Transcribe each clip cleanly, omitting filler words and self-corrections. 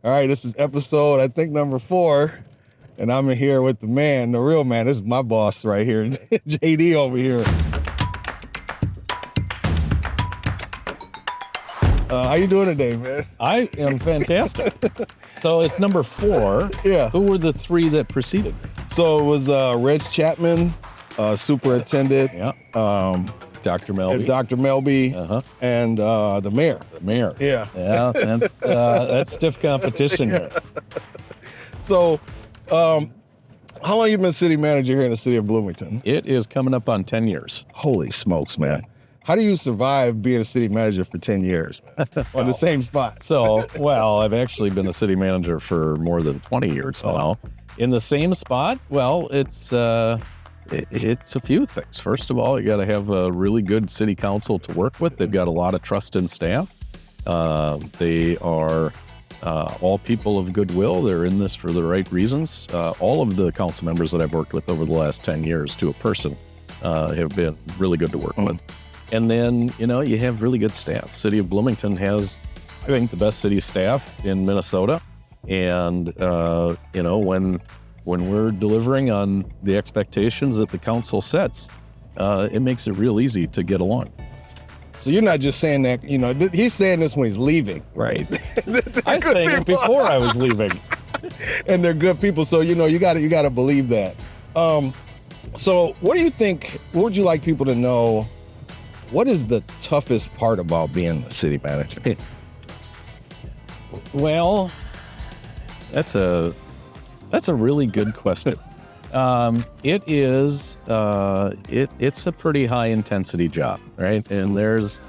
All right, this is episode, I think, number 4. And I'm in here with the man, the real man. This is my boss right here, JD over here. How you doing today, man? I am fantastic. So it's number 4. Yeah. Who were the 3 that preceded? So it was Reg Chapman, superintendent. Yeah. Dr. Melby. Dr. Melby, and the mayor. The mayor. Yeah. Yeah, that's stiff competition here. So, how long you been city manager here in the city of Bloomington? It is coming up on 10 years. Holy smokes, man. How do you survive being a city manager for 10 years on the same spot? So, well, I've actually been a city manager for more than 20 years now. In the same spot, well, it's a few things. First of all, you got to have a really good city council to work with. They've got a lot of trust in staff. They are all people of goodwill. They're in this for the right reasons. All of the council members that I've worked with over the last 10 years to a person have been really good to work with. And then, you have really good staff. City of Bloomington has, I think, the best city staff in Minnesota. And, when we're delivering on the expectations that the council sets, it makes it real easy to get along. So you're not just saying that, he's saying this when he's leaving, right? I was saying it before I was leaving. And they're good people, so you got to believe that. So what do you think? What would you like people to know? What is the toughest part about being a city manager? Well, that's a really good question. It is it's a pretty high intensity job, right? And there's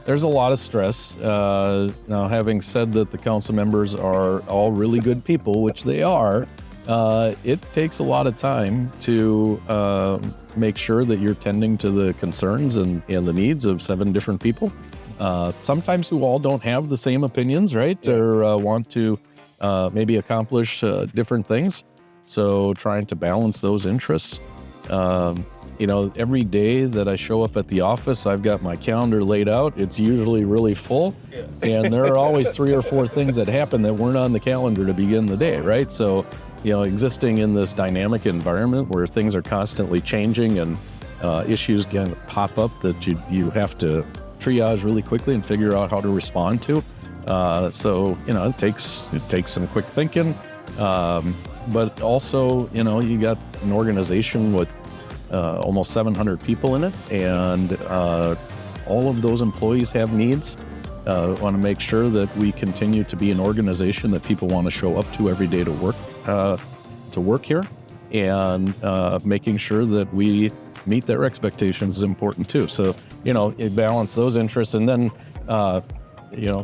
a lot of stress. Now, having said that, the council members are all really good people, which they are. It takes a lot of time to make sure that you're tending to the concerns and the needs of 7 different people. Sometimes who all don't have the same opinions, right? Yeah. Or want to maybe accomplish different things. So trying to balance those interests. Every day that I show up at the office, I've got my calendar laid out. It's usually really full. Yeah. And there are always 3 or 4 things that happen that weren't on the calendar to begin the day, right? So, existing in this dynamic environment where things are constantly changing and issues can pop up that you have to triage really quickly and figure out how to respond to. So it takes some quick thinking. But also, you got an organization with almost 700 people in it, and all of those employees have needs. Want to make sure that we continue to be an organization that people want to show up to every day to work here, and making sure that we meet their expectations is important too. So, you balance those interests, and then,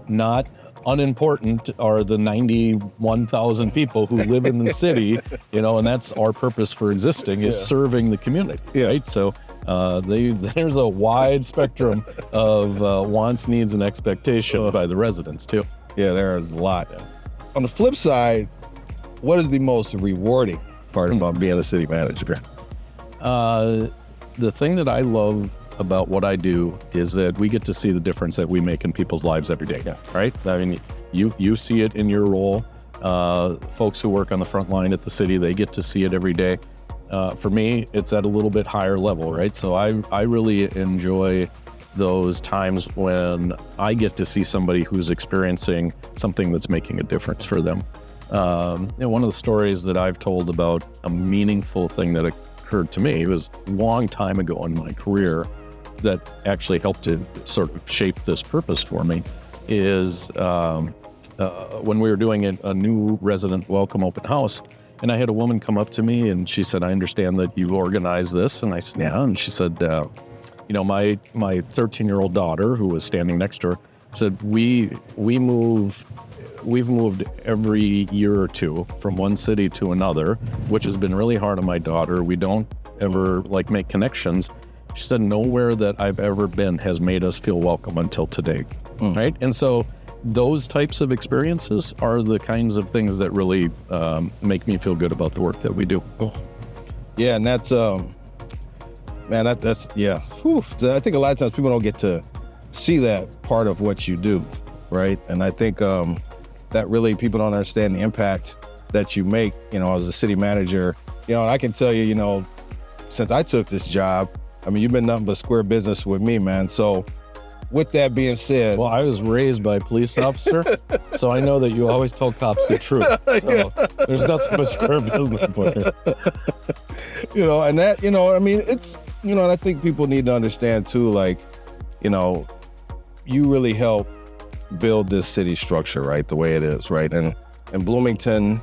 not unimportant are the 91,000 people who live in the city, and that's our purpose for existing, is serving the community, right? So there's a wide spectrum of wants, needs, and expectations by the residents too. Yeah, there is a lot. On the flip side, what is the most rewarding part about being a city manager? The thing that I love about what I do is that we get to see the difference that we make in people's lives every day, right? I mean, you see it in your role. Folks who work on the front line at the city, they get to see it every day. For me, it's at a little bit higher level, right? So I really enjoy those times when I get to see somebody who's experiencing something that's making a difference for them. One of the stories that I've told about a meaningful thing that occurred to me, it was a long time ago in my career, that actually helped to sort of shape this purpose for me, is when we were doing a new resident welcome open house, and I had a woman come up to me and she said, "I understand that you organized this." And I said, "Yeah." And she said, my 13-year-old daughter, who was standing next to her, said, we've moved every year or 2 from one city to another, which has been really hard on my daughter. We don't ever make connections. She said, "Nowhere that I've ever been has made us feel welcome until today." Right? And so those types of experiences are the kinds of things that really make me feel good about the work that we do. Yeah, and that's, that's yeah. Whew. So I think a lot of times people don't get to see that part of what you do, right? And I think that really people don't understand the impact that you make, as a city manager. And I can tell you, since I took this job, I mean, you've been nothing but square business with me, man. So with that being said. Well, I was raised by a police officer, so I know that you always tell cops the truth. So there's nothing but square business for you. And that, I mean, it's, and I think people need to understand too, like, you really help build this city structure, right? The way it is, right? And in Bloomington,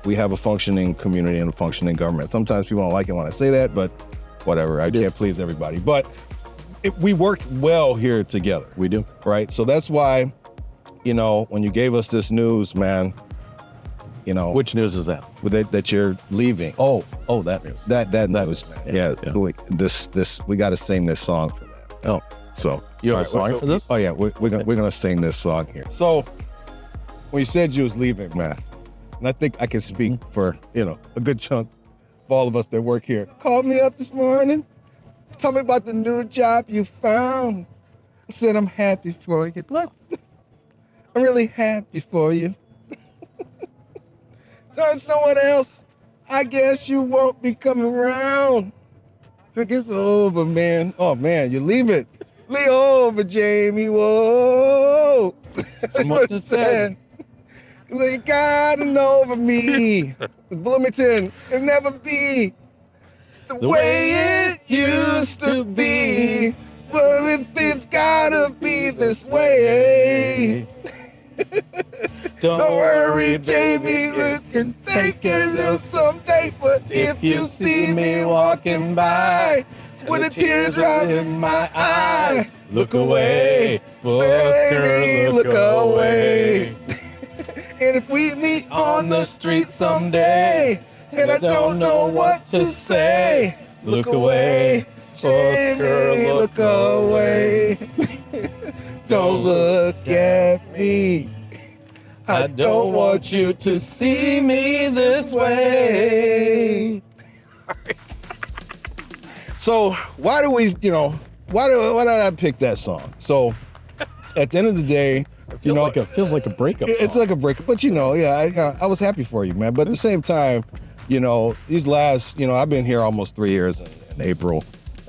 we have a functioning community and a functioning government. Sometimes people don't like it when I say that, but whatever, I can't please everybody. But we work well here together. We do. Right? So that's why, when you gave us this news, man, Which news is that? That you're leaving. Oh, that news. That news, man. Yeah. We got to sing this song for that. Oh. So. You have a song for this? Oh, yeah. We're going to sing this song here. So, when you said you was leaving, man, and I think I can speak for, a good chunk of all of us that work here. Called me up this morning. Tell me about the new job you found. I said, I'm happy for you. Look, I'm really happy for you. Tell someone else, I guess you won't be coming around. Think it's over, man. Oh, man, you leave it. Leave over, Jamie. Whoa. That's what you said. They gotten over me. Bloomington can never be the way it used to be. Well, if it's gotta be this way. Don't worry, Jamie, we can take it someday. But if you see me walking by with a teardrop in my eye, look away, baby, look away. And if we meet on the street someday, and I don't know what to say, look away, Jamie, look away. Don't look at me. I don't want you to see me this way. So why do we, why did I pick that song? So at the end of the day, it feels like a breakup song. It's like a breakup, but I was happy for you, man. But at the same time, these last, I've been here almost 3 years in April,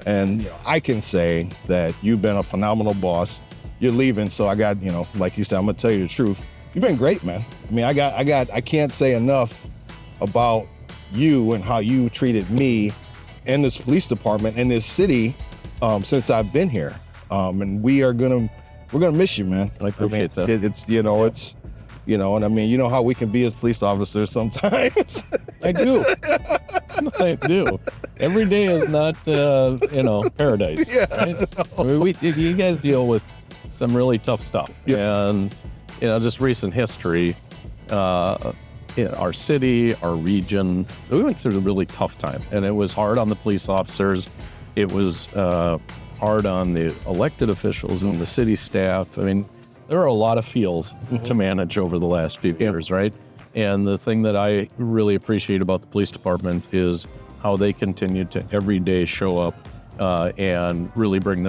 and I can say that you've been a phenomenal boss. You're leaving, so I got, like you said, I'm gonna tell you the truth. You've been great, man. I mean, I can't say enough about you and how you treated me in this police department in this city since I've been here. And we're gonna miss you, man. I appreciate that. It's and I mean, how we can be as police officers sometimes. I do. I do. Every day is not, paradise. Yeah. Right? I mean, you guys deal with some really tough stuff. Yeah. And, just recent history, our city, our region, we went through a really tough time. And it was hard on the police officers. It was hard on the elected officials and the city staff. I mean, there are a lot of feels to manage over the last few years, right? And the thing that I really appreciate about the police department is how they continue to every day show up and really bring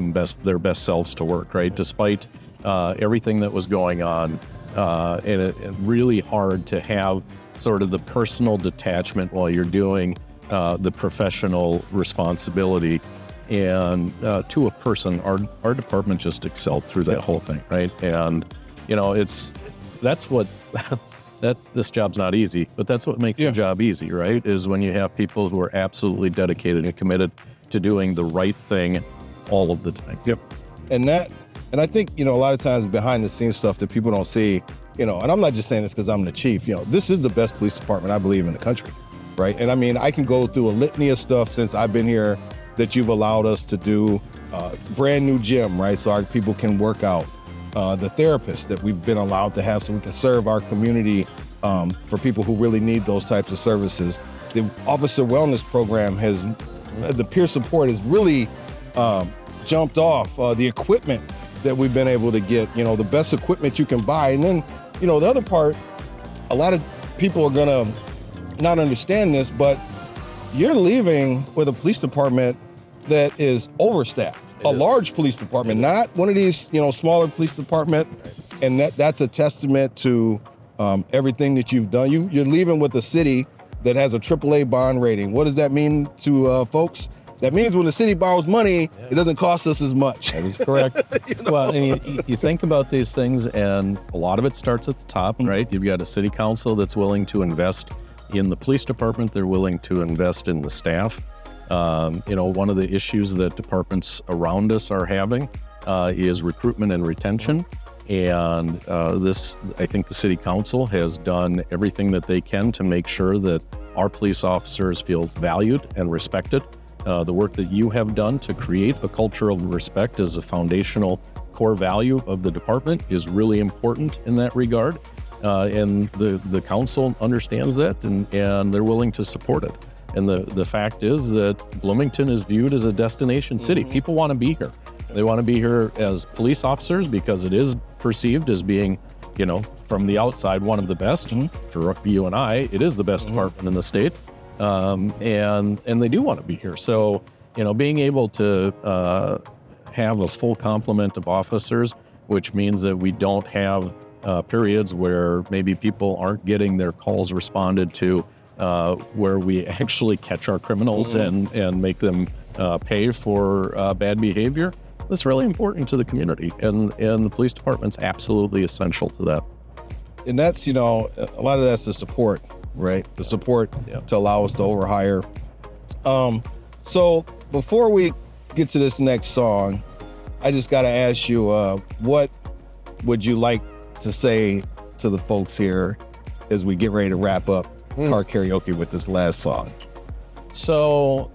their best selves to work, right? Despite everything that was going on, and it really hard to have sort of the personal detachment while you're doing the professional responsibility. And to a person, our department just excelled through that whole thing, right? And this job's not easy, but that's what makes the job easy, right? Is when you have people who are absolutely dedicated and committed to doing the right thing all of the time. Yep. And I think, a lot of times behind the scenes stuff that people don't see, and I'm not just saying this because I'm the chief, this is the best police department, I believe, in the country, right? And I mean, I can go through a litany of stuff since I've been here that you've allowed us to do. Brand new gym, right? So our people can work out. The therapists that we've been allowed to have so we can serve our community for people who really need those types of services. The officer wellness program the peer support has really jumped off. The equipment that we've been able to get, the best equipment you can buy. And then, the other part, a lot of people are gonna not understand this, but you're leaving with a police department that is overstaffed. A large police department, not one of these, smaller police department. And that's a testament to everything that you've done. You're leaving with a city that has a AAA bond rating. What does that mean to folks? That means when the city borrows money, it doesn't cost us as much. That is correct. Well, and you think about these things, and a lot of it starts at the top, right? You've got a city council that's willing to invest in the police department. They're willing to invest in the staff. One of the issues that departments around us are having is recruitment and retention. And I think the city council has done everything that they can to make sure that our police officers feel valued and respected. The work that you have done to create a culture of respect as a foundational core value of the department is really important in that regard. And the council understands that, and they're willing to support it. And the fact is that Bloomington is viewed as a destination city. People want to be here. They want to be here as police officers because it is perceived as being, from the outside, one of the best. For you and I, it is the best department in the state. And they do want to be here. So, being able to have a full complement of officers, which means that we don't have periods where maybe people aren't getting their calls responded to, where we actually catch our criminals and make them pay for bad behavior. That's really important to the community, and the police department's absolutely essential to that. And that's, a lot of that's the support. Right? The support to allow us to overhire. So before we get to this next song, I just got to ask you, what would you like to say to the folks here as we get ready to wrap up Car Karaoke with this last song? So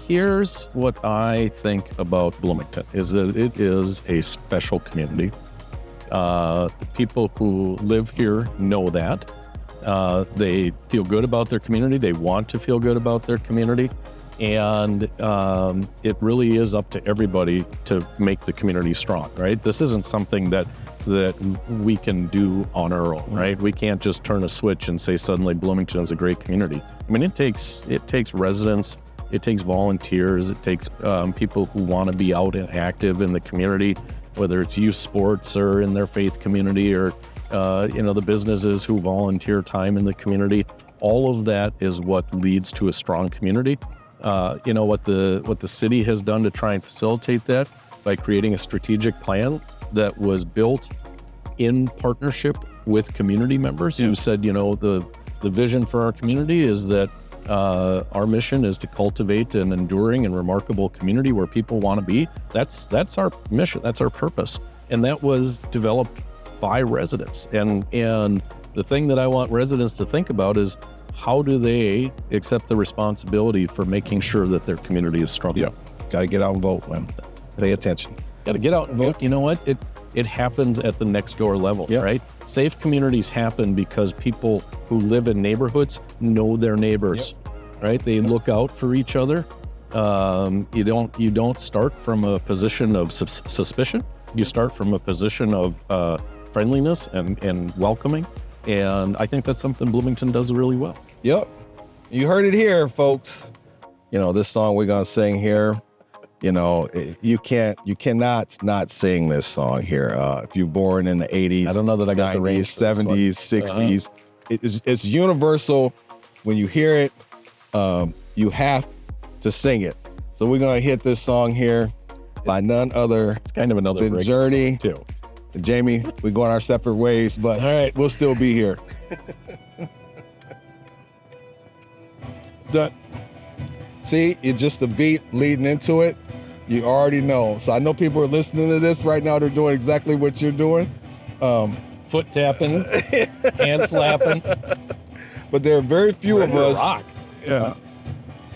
here's what I think about Bloomington, is that it is a special community. The people who live here know that. They feel good about their community. They want to feel good about their community. And it really is up to everybody to make the community strong, right? This isn't something that we can do on our own, right? We can't just turn a switch and say suddenly Bloomington is a great community. I mean, it takes residents, it takes volunteers, it takes people who want to be out and active in the community, whether it's youth sports or in their faith community or the businesses who volunteer time in the community. All of that is what leads to a strong community. What the city has done to try and facilitate that by creating a strategic plan that was built in partnership with community members who said, the vision for our community is that our mission is to cultivate an enduring and remarkable community where people want to be. That's our mission. That's our purpose. And that was developed by residents. And the thing that I want residents to think about is, how do they accept the responsibility for making sure that their community is strong? Got to get out and vote, man. Pay attention. Got to get out and vote. You know what? It happens at the next door level, right? Safe communities happen because people who live in neighborhoods know their neighbors, right? They look out for each other. You don't start from a position of suspicion. You start from a position of friendliness and welcoming. And I think that's something Bloomington does really well. Yep. You heard it here, folks. This song we're going to sing here, you cannot not sing this song here. If you're born in the 80s, I don't know that I got 90s, the range 70s, 60s, it's universal. When you hear it, you have to sing it. So we're going to hit this song here by none other It's kind of another than Journey. song too. Jamie, we're going our separate ways, but all right, we'll still be here. Done. See, it's just the beat leading into it. You already know. So I know people are listening to this right now. They're doing exactly what you're doing. Foot tapping, hand slapping. But there are very few of us rock.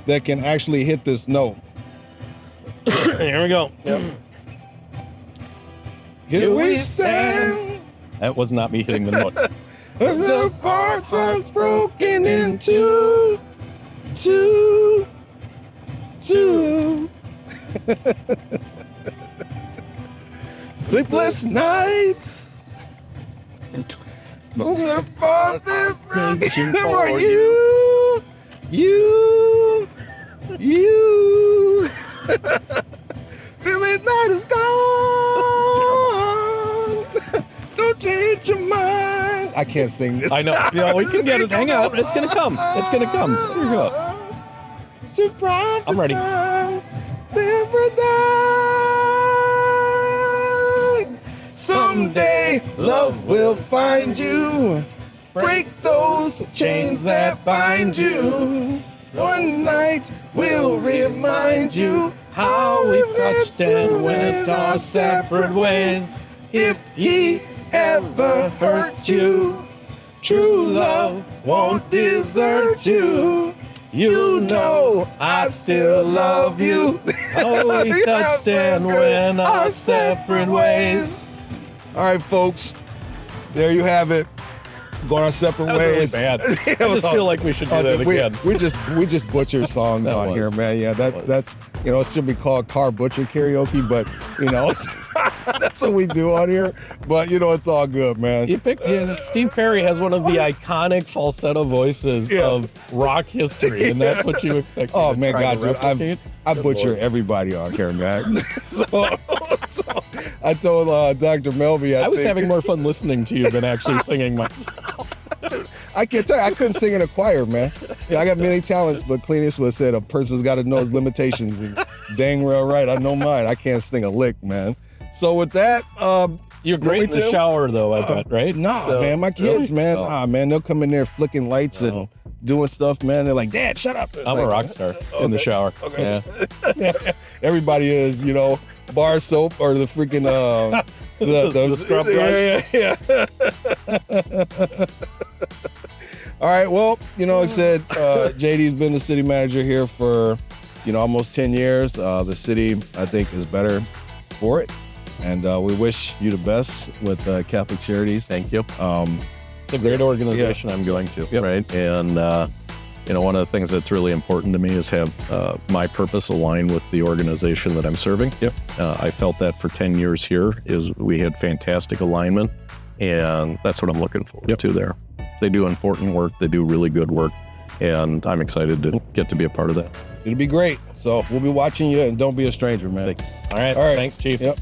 That can actually hit this note. Here we go. Yep. Here we stand. That was not me hitting the note. As the part was broken into two. Sleepless nights. The part is broken for you. Feeling night is gone. Don't change your mind. I can't sing this. I know. We can get it. Hang on. It's going to come. It's going to come. Here we go. I'm ready. Someday love will find you. Break those chains that bind you. One night will remind you How we touched and went our separate ways. If he ever hurts you, true love won't desert you. You know I still love you. How we touched and went our separate ways. All right, folks, there you have it. Going our separate That was ways. really bad. I just feel like we should do that again. We just butcher songs on here, man. Yeah, that's it should be called car butcher karaoke, but that's what we do on here. But it's all good, man. You picked Steve Perry has one of the iconic falsetto voices of rock history, and that's what you expect. Oh man, God, replicate? I butcher everybody on here, man. so I told Dr. Melby, I was having more fun listening to you than actually singing myself. I can't tell you, I couldn't sing in a choir, man. I got many talents, but Clint Eastwood said a person's got to know his limitations. And dang well right, I know mine. I can't sing a lick, man. So with that, you're great in the shower, though. I bet, right? Nah, man, my kids, man. Man, they'll come in there flicking lights and doing stuff, man. They're like, Dad, shut up. I'm a rock star in the shower. Okay. Yeah. Everybody is, bar soap or the freaking the scrub brush. Yeah. All right. Well, I said JD's been the city manager here for almost 10 years. The city, I think, is better for it, and we wish you the best with Catholic Charities. Thank you. It's a great organization. I'm going to, right? And one of the things that's really important to me is have my purpose align with the organization that I'm serving. Yep. I felt that for 10 years here we had fantastic alignment, and that's what I'm looking forward to there. They do important work. They do really good work, and I'm excited to get to be a part of that. It'll be great. So we'll be watching you, and don't be a stranger, man. All right. Thanks, Chief. Yep.